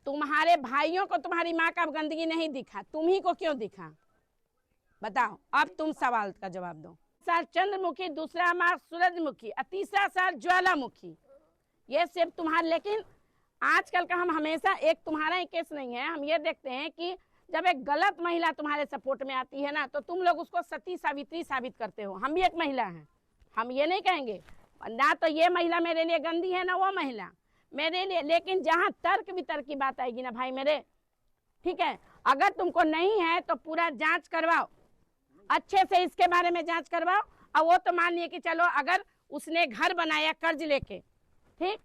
तुम्हारे भाइयों को तुम्हारी माँ का गंदगी नहीं दिखा, तुम्ही को क्यों दिखा? बताओ, अब तुम सवाल का जवाब दो। साल चंद्रमुखी, दूसरा मार्क्स सूरजमुखी और तीसरा साल ज्वालामुखी, ये सिर्फ तुम्हारे। लेकिन आजकल का हम हमेशा, एक तुम्हारा ही केस नहीं है, हम ये देखते हैं कि जब एक गलत महिला तुम्हारे सपोर्ट में आती है ना, तो तुम लोग उसको सती सावित्री साबित करते हो। हम भी एक महिला हैं, हम ये नहीं कहेंगे ना तो ये महिला मेरे लिए गंदी है ना वो महिला मेरे लिए। लेकिन जहाँ तर्क वितर्क की बात आएगी ना भाई मेरे, ठीक है, अगर तुमको नहीं है तो पूरा जांच करवाओ, अच्छे से इसके बारे में जांच करवाओ। और वो तो मान लिए कि चलो अगर उसने घर बनाया कर्ज लेके, ठीक,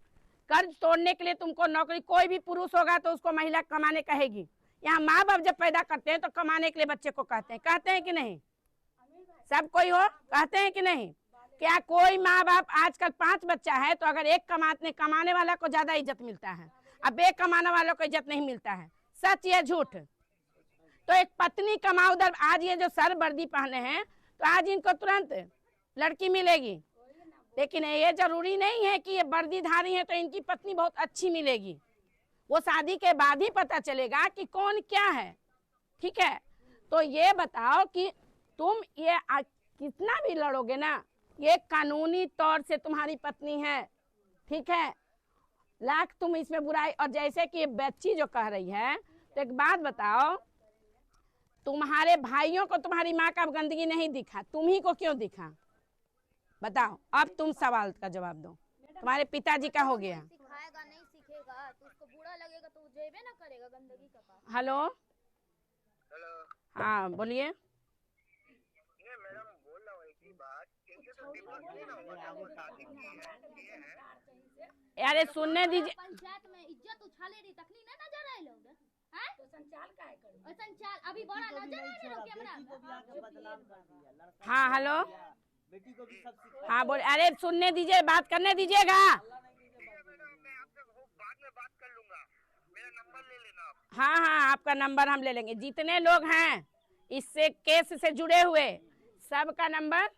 कर्ज तोड़ने के लिए तुमको नौकरी, कोई भी पुरुष होगा तो उसको महिला कमाने कहेगी। यहाँ माँ बाप जब पैदा करते हैं तो कमाने के लिए बच्चे को कहते हैं कि नहीं? सब कोई हो कहते हैं कि नहीं? क्या कोई माँ बाप, आजकल 5 बच्चा है तो अगर एक कमाने वाला को ज्यादा इज्जत मिलता है, अब एक कमाने वालों को इज्जत नहीं मिलता है? सच या झूठ? तो एक पत्नी कमाओ दर, आज ये जो सर वर्दी पहने हैं तो आज इनको तुरंत लड़की मिलेगी, लेकिन ये जरूरी नहीं है कि ये वर्दीधारी है तो इनकी पत्नी बहुत अच्छी मिलेगी। वो शादी के बाद ही पता चलेगा कि कौन क्या है, ठीक है? तो ये बताओ कि तुम ये कितना भी लड़ोगे ना, ये कानूनी तौर से तुम्हारी पत्नी है, ठीक है? लाख तुम इसमें बुराई, और जैसे कि ये बच्ची जो कह रही है, तो एक बात बताओ, तुम्हारे भाइयों को तुम्हारी माँ का गंदगी नहीं दिखा, तुम्ही को क्यों दिखा? बताओ, अब तुम सवाल का जवाब दो। तुम्हारे पिताजी का हो गया, सिखाएगा नहीं सीखेगा तो उसको बुरा लगेगा तो वो जेबे ना करेगा गंदगी का पास। हेलो, हेलो, हाँ बोलिए। ये मैडम बोल रहा हूँ एक ही बात, इनके तो दिमाग नहीं ना हुआ था, वो शादी किए हैं। अरे सुनने दीजिए। पंचायत में इज्जत उछाले रही तकनी ना नजर आए लोग हैं, तो संचाल काहे करू? और संचाल अभी बड़ा नजर आ रहा है कैमरा। हाँ हेलो, बेटी को भी सब हाँ बोल। अरे सुनने दीजिए, बात करने दीजिएगा। मैं आपसे बाद में बात कर लूंगा, मेरा नंबर ले लेना आप। हाँ हाँ, आपका नंबर हम ले लेंगे। जितने लोग हैं इससे केस से जुड़े हुए सबका नंबर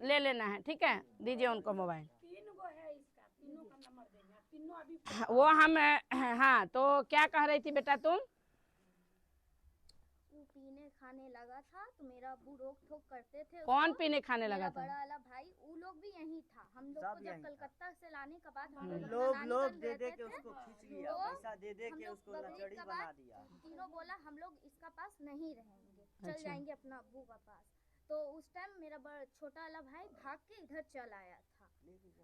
ले लेना है, ठीक है? दीजिए उनको मोबाइल। 3 गो है इसका, तीनों का नंबर देना, तीनों अभी वो हम, हाँ तो क्या कह रही थी बेटा तुम? वो पीने खाने लगा था तो मेरा अब्बू रोक ठोक करते थे। कौन पीने खाने लगा मेरा था? बड़ा वाला भाई, वो लोग भी यही था। हम लोग को जब कलकत्ता से लाने के बाद हम लोग दे दे के उसको खींच लिया, पैसा दे दे के उसको लचड़ी बना दिया। तीनों बोला हम लोग इसका पास नहीं रहेंगे, चल जाएंगे अपना अब्बू का पास। तो उस टाइम मेरा छोटा वाला भाई भाग के इधर चल आया था,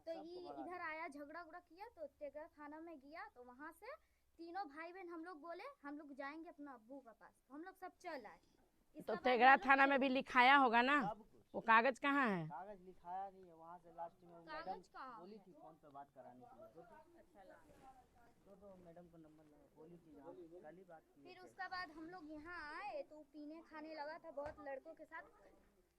तो ये इधर आया, झगड़ा उगड़ा किया, तो तेगरा थाना में गया। तो वहाँ से तीनों भाई बहन हम लोग बोले हम लोग जाएंगे अपना अब्बू का पास, तो हम लोग सब चल आए। तो तेगरा थाना में भी लिखाया होगा ना, वो कागज कहाँ है? कागज लिखाया नहीं है, वहाँ से लास्ट में मैडम बोली थी फोन पे बात कराने के लिए, तो मैडम को नंबर लगा, बोली थी कल ही बात की। फिर उसका बाद हम लोग यहाँ आए तो पीने खाने लगा था बहुत लड़कों के साथ,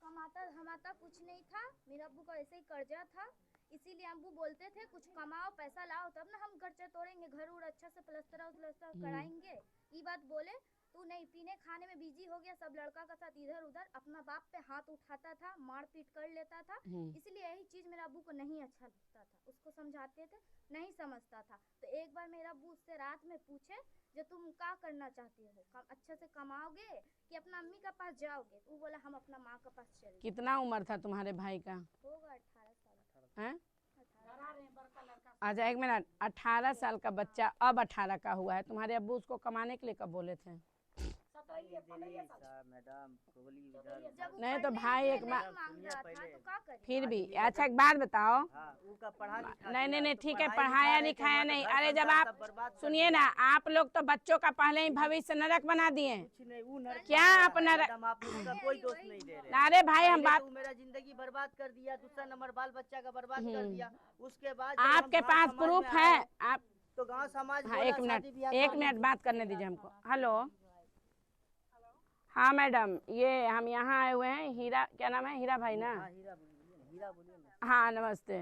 कमाता धमाता कुछ नहीं था। मेरा अब्बू का ऐसे ही कर्जा था, इसीलिए अब्बू बोलते थे कुछ कमाओ पैसा लाओ तब ना हम कर्जा तोड़ेंगे, घर उर अच्छा से प्लस्तर कराएंगे। ये बात बोले, तू नहीं, पीने खाने में बिजी हो गया, सब लड़का का साथ इधर उधर अपना बाप पे हाथ उठाता था, मार पीट कर लेता था। इसलिए यही चीज मेरा अब्बू को नहीं अच्छा लगता था, उसको समझाते थे नहीं समझता था। तो एक बार मेरा अब्बू उससे रात में पूछे जो तुम क्या करना चाहती हो, अच्छे से कमाओगे कि अपना अम्मी का पास जाओगे? तो वो बोला हम अपना माँ का पास चले। कितना उम्र था तुम्हारे भाई का? होगा 18 साल। हैं? अच्छा एक मिनट, 18 साल का बच्चा अब 18 का हुआ है, तुम्हारे अब्बू उसको कमाने के लिए कब बोले थे? मैडम नहीं तो भाई एक बार तो फिर भी, अच्छा एक बात बताओ। नहीं नहीं ठीक है, पढ़ाया लिखाया नहीं। अरे जब आप सुनिए ना, आप लोग तो बच्चों का पहले ही भविष्य नरक बना दिए। क्या आप नरक? कोई दोष नहीं दे रहे। अरे भाई हम बात, मेरा जिंदगी बर्बाद कर दिया, दूसरा नंबर बाल बच्चा का बर्बाद कर दिया, उसके बाद आपके पास प्रूफ है? आप तो गाँव समाज, हाँ एक मिनट बात करने दीजिए हमको। हेलो, हाँ मैडम, ये हम यहाँ आए हुए हैं, हीरा, क्या नाम है? हीरा भाई ना? हीरा बोलिए ना। हाँ नमस्ते।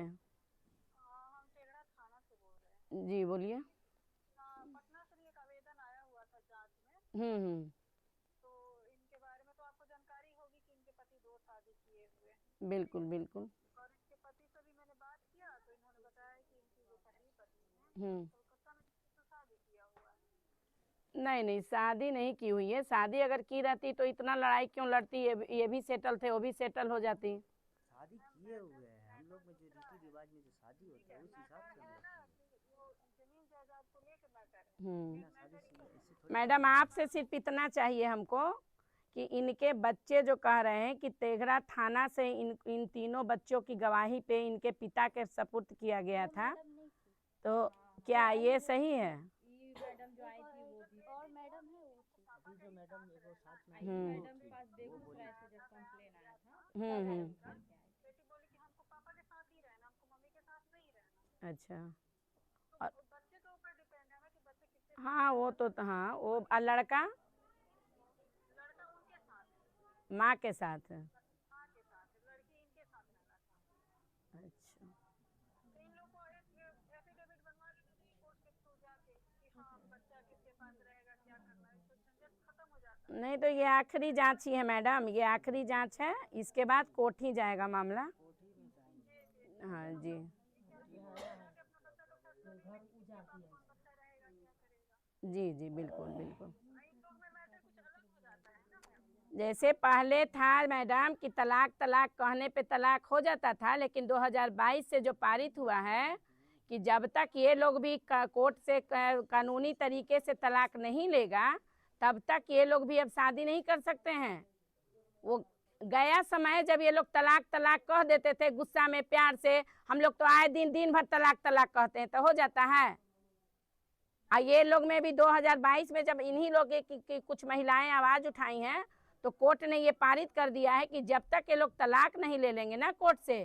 जी बोलिए। पटना से एक आवेदन आया हुआ था जांच में। तो इनके बारे में तो आपको जानकारी होगी कि इनके पति 2 शादी किए हुए। बिल्कुल बिल्कुल। और इनके पति से भी मैंने बात किया तो इन्होंने बताया कि इनकी जो पहली पत्नी है कलकत्ता में शादी किया हुआ है। नहीं नहीं, शादी नहीं की हुई है। शादी अगर की रहती तो इतना लड़ाई क्यों लड़ती? ये भी सेटल थे, वो भी सेटल हो जाती। शादी किए हुए हैं हम लोग में, जो रीति रिवाज में जो शादी होता है उस हिसाब से हम लोग किए हैं। वो जमीन जायदाद को लेकर मैटर है। हम्म। शादी से ऐसे थोड़ी मैडम आपसे सिर्फ इतना चाहिए हमको कि इनके बच्चे जो कह रहे हैं कि तेघड़ा थाना से इन तीनों बच्चों की गवाही पे इनके पिता के सपुर्द किया गया था, तो क्या ये सही है? मैडम जो आई थी वो भी और मैडम है वो थी। अभी जो मैडम एगो साथ में आई थी, मैडम के पास बेगूसराय से जब कंप्लेन आया था बेटी बोली कि हमको पापा के साथ ही रहना, हमको मम्मी के साथ नहीं रहना। अच्छा। तो बच्चे के ऊपर डिपेंड है ना कि बच्चे किससे। हाँ वो तो हाँ, वो लड़का लड़का उनके साथ है, माँ के साथ है। माँ के साथ है, लड़की इनके साथ रहना था। अच्छा। तो इन लोग को एक एफिडेविट बनवा लेनी चाहिए कोर्ट के थ्रू जाके कि हाँ बच्चा किसके पास रहेगा, क्या करना है, तो झंझट खत्म हो जाता है। नहीं तो ये आखिरी जांच ही है मैडम, ये आखिरी जांच है, इसके बाद कोर्ट ही जाएगा मामला। हाँ जी जी जी, बिल्कुल बिल्कुल। जैसे पहले था मैडम कि तलाक तलाक कहने पे तलाक हो जाता था, लेकिन 2022 से जो पारित हुआ है कि जब तक ये लोग भी कोर्ट से कानूनी तरीके से तलाक नहीं लेगा तब तक ये लोग भी अब शादी नहीं कर सकते हैं। वो गया समय जब ये लोग तलाक तलाक कह देते थे गुस्सा में प्यार से, हम लोग तो आए दिन भर तलाक तलाक कहते हैं तो हो जाता है। और ये लोग में भी 2022 में जब इन्हीं लोग की कुछ महिलाएं आवाज उठाई हैं तो कोर्ट ने ये पारित कर दिया है कि जब तक ये लोग तलाक नहीं ले लेंगे ना कोर्ट से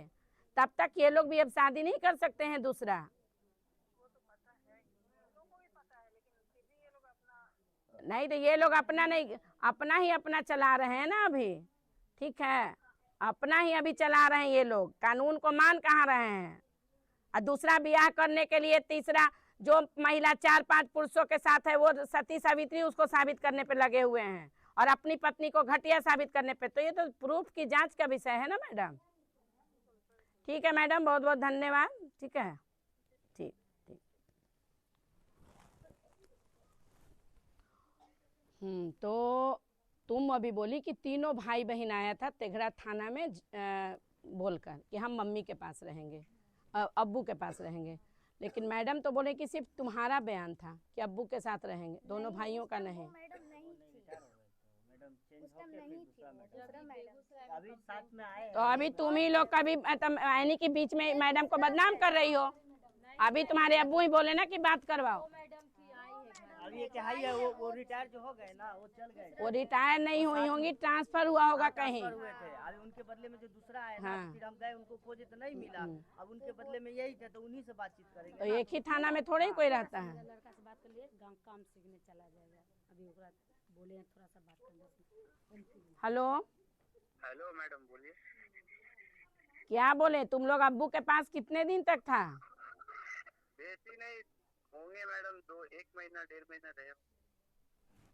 तब तक ये लोग भी अब शादी नहीं कर सकते हैं दूसरा। नहीं तो ये लोग अपना नहीं, अपना ही अपना चला रहे हैं ना अभी, ठीक है, अपना ही अभी चला रहे हैं ये लोग, कानून को मान कहाँ रहे हैं। और दूसरा ब्याह करने के लिए तीसरा जो महिला 4-5 पुरुषों के साथ है वो सती सावित्री उसको साबित करने पे लगे हुए हैं और अपनी पत्नी को घटिया साबित करने पे, तो ये तो प्रूफ की जांच का विषय है ना मैडम। ठीक है मैडम, बहुत बहुत धन्यवाद। ठीक है, ठीक ठीक। तो तुम अभी बोली कि तीनों भाई बहन आया था तेघड़ा थाना में बोलकर कि हम मम्मी के पास रहेंगे, अब्बू के पास रहेंगे, लेकिन मैडम तो बोले कि सिर्फ तुम्हारा बयान था कि अब्बू के साथ रहेंगे, दोनों भाइयों का नहीं। मैडम नहीं थी, मैडम चेंज उस टाइम नहीं थी, दूसरा मैडम अभी साथ में आए। तो अभी तुम ही लोग कभी यानी कि बीच में मैडम को बदनाम कर रही हो। अभी तुम्हारे अब्बू ही बोले ना कि बात करवाओ। अभी ये क्या है, वो रिटायर जो हो गए ना वो चल गए। वो रिटायर नहीं हुई होंगी, ट्रांसफर हुआ होगा कहीं। हुए थे, अभी उनके बदले में जो दूसरा आया ना, फिर हम गए उनको खोजे तो नहीं मिला, अब उनके बदले में यही थे तो उन्हीं से बातचीत करेंगे। तो एक ही थाना में थोड़े ही कोई रहता है। लड़का से बात कर लिए, गांव काम सीखने चला जाएगा, अभी ओकरा बोले हैं थोड़ा सा बात करने। हेलो हेलो मैडम बोलिए। क्या बोले तुम लोग अब्बू के पास कितने दिन तक था? बेसी नहीं होंगे मैडम, 1 महीना 1.5 महीना रहे।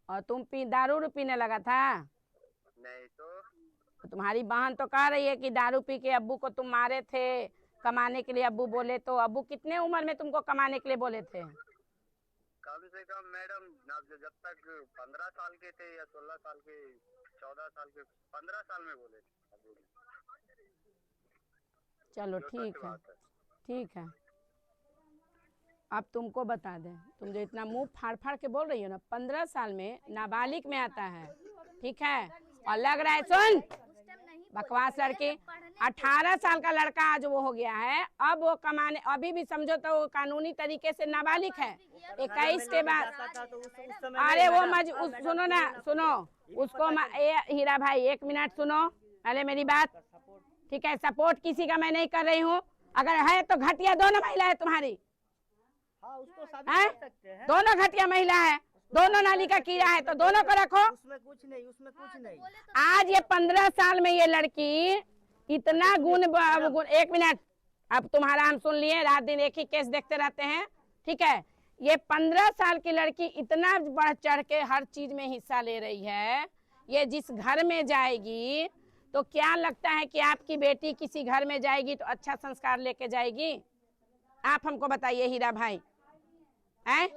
और तुम दारू पीने लगा था? नहीं तो तुम्हारी बहन तो कह रही है कि दारू पी के अब्बू को तुम मारे थे कमाने के लिए, अब्बू बोले। तो अब्बू कितने उम्र में तुमको कमाने के लिए बोले थे? कम से कम मैडम जब तक 15 साल के थे या 16 साल के, 14 साल के, 15 साल में बोले थे। चलो ठीक है, ठीक है। अब तुमको बता दें, तुम जो इतना मुंह फाड़ फाड़ के बोल रही हो ना, 15 साल में नाबालिग में आता है, ठीक है। और लग रहा है, सुन बकवास लड़की, 18 साल का लड़का आज वो हो गया है, अब वो कमाने, अभी भी समझो तो वो कानूनी तरीके से नाबालिग है। 21 के बाद, अरे वो सुनो ना, सुनो उसको, हीरा भाई 1 मिनट सुनो पहले मेरी बात, ठीक है। सपोर्ट किसी का मैं नहीं कर रही हूँ, अगर है तो घटिया दोनों महिला है तुम्हारी, उसको साबित कर सकते हैं। दोनों घटिया महिला है, दोनों नाली का कीड़ा है, तो दोनों को रखो। उसमें कुछ नहीं, उसमें कुछ नहीं। आज ये 15 साल में ये लड़की इतना गुण 1 मिनट, अब तुम्हारा हम सुन लिए, रात दिन एक ही केस देखते रहते हैं, ठीक है। ये 15 साल की लड़की इतना बढ़ चढ़ के हर चीज में हिस्सा ले रही है। ये जिस घर में जाएगी तो क्या लगता है कि आपकी बेटी किसी घर में जाएगी तो अच्छा संस्कार लेके जाएगी? आप हमको बताइए हीरा भाई, हैं?